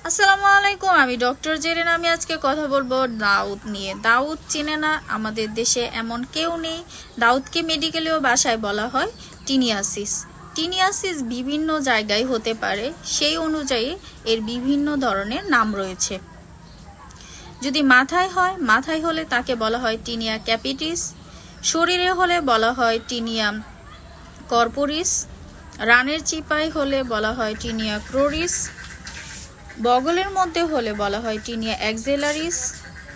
আসসালামু আলাইকুম, আমি ডক্টর জেরিন। আমি আজকে কথা বলবো দাউদ নিয়ে। দাউদ চিনে না আমাদের দেশে এমন কেউ নেই। দাউদকে মেডিকেলেও ভাষায় বলা হয় টিনিয়াসিস। টিনিয়াসিস বিভিন্ন জায়গায় হতে পারে, সেই অনুযায়ী এর বিভিন্ন ধরনের নাম রয়েছে। যদি মাথায় হলে তাকে বলা হয় টিনিয়া ক্যাপিটিস। শরীরে হলে বলা হয় টিনিয়া কর্পোরিস। রানের চিপায় হলে বলা হয় টিনিয়া ক্রোরিস। বগলের মধ্যে হলে বলা হয় টিনিয়া এক্সেলারিস।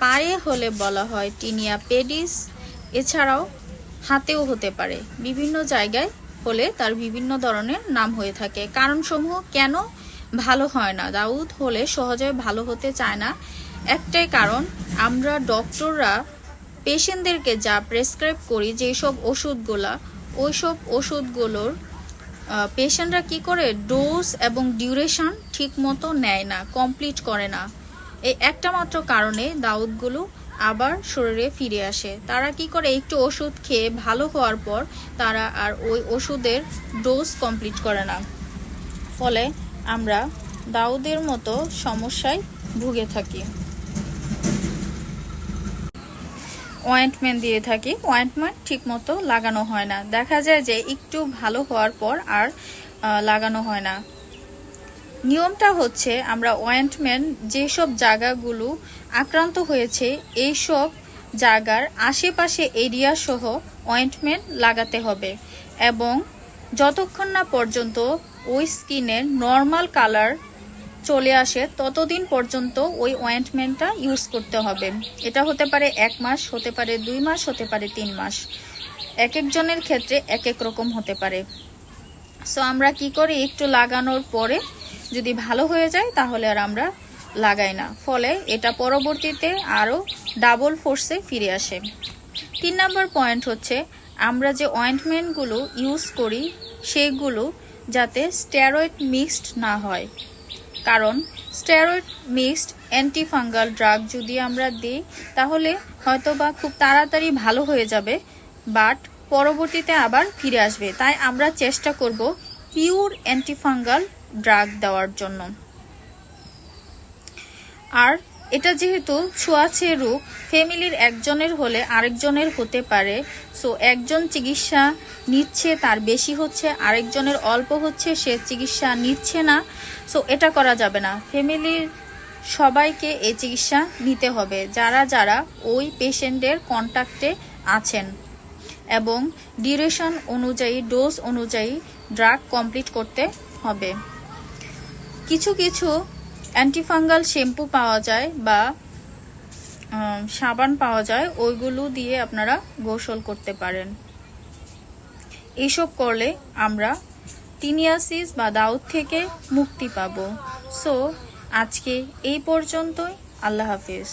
পায়ে হলে বলা হয় টিনিয়া পেডিস। এছাড়াও হাতেও হতে পারে। বিভিন্ন জায়গায় হলে তার বিভিন্ন ধরনের নাম হয়ে থাকে। কারণসমূহ কেন ভালো হয় না, দাউদ হলে সহজে ভালো হতে চায় না, একটাই কারণ, আমরা ডক্টররা পেশেন্টদেরকে যা প্রেসক্রাইব করি, যেসব ওষুধগুলা, ওইসব ওষুধগুলোর পেশেন্টরা কি করে ডোজ এবং ডিউরেশন ঠিক মতো নেয় না, কমপ্লিট করে না। এই একটা মাত্র কারণে দাউদগুলো আবার শরীরে ফিরে আসে। তারা কি করে, একটু ওষুধ খেয়ে ভালো হওয়ার পর তারা আর ওই ওষুধের ডোজ কমপ্লিট করে না। ফলে আমরা দাউদের মতো সমস্যায় ভুগে থাকি। অয়েন্টমেন্ট দিয়ে থাকি, অয়েন্টমেন্ট ঠিক মতো লাগানো হয় না। দেখা যায় যে একটু ভালো হওয়ার পর আর লাগানো হয় না। নিয়মটা হচ্ছে, আমরা অয়েন্টমেন্ট যেসব জায়গাগুলো আক্রান্ত হয়েছে এইসব জায়গার আশেপাশে এরিয়া সহ অয়েন্টমেন্ট লাগাতে হবে এবং যতক্ষণ না পর্যন্ত ওই স্কিনের নর্মাল কালার চলে আসে ততদিন পর্যন্ত ওই অয়েন্টমেন্টটা ইউজ করতে হবে। এটা হতে পারে 1 মাস, হতে পারে 2 মাস, হতে পারে 3 মাস। এক একজনের ক্ষেত্রে এক এক রকম হতে পারে। সো আমরা কি করি, একটু লাগানোর পরে যদি ভালো হয়ে যায় তাহলে আর আমরা লাগাই না। ফলে এটা পরবর্তীতে আরও ডাবল ফোর্সে ফিরে আসে। 3 নম্বর পয়েন্ট হচ্ছে, আমরা যে অয়েন্টমেন্টগুলো ইউজ করি সেগুলো যাতে স্টেরয়েড মিক্সড না হয়। কারণ স্টেরয়েড মিক্সড অ্যান্টিফাঙ্গাল ড্রাগ যদি আমরা দিই তাহলে হয়তোবা খুব তাড়াতাড়ি ভালো হয়ে যাবে, বাট পরবর্তীতে আবার ফিরে আসবে। তাই আমরা চেষ্টা করব পিওর অ্যান্টিফাঙ্গাল ড্রাগ দেওয়ার জন্য। আর এটা যেহেতু ছোঁয়াচে রোগ, ফ্যামিলির একজনের হলে আরেকজনের হতে পারে। সো একজন চিকিৎসা নিচ্ছে, তার বেশি হচ্ছে, আরেকজনের অল্প হচ্ছে, সে চিকিৎসা নিচ্ছে না। সো এটা করা যাবে না। ফ্যামিলির সবাইকে এই চিকিৎসা নিতে হবে, যারা যারা ওই পেশেন্টের কন্ট্যাক্টে আছেন, এবং ডিউরেশন অনুযায়ী, ডোজ অনুযায়ী ড্রাগ কমপ্লিট করতে হবে। কিছু কিছু অ্যান্টিফাঙ্গাল শ্যাম্পু পাওয়া যায় বা সাবান পাওয়া যায়, ওইগুলো দিয়ে আপনারা গোসল করতে পারেন। এইসব করলে আমরা টিনিয়াসিস বা দাউদ থেকে মুক্তি পাবো। সো আজকে এই পর্যন্তই। আল্লাহ হাফিজ।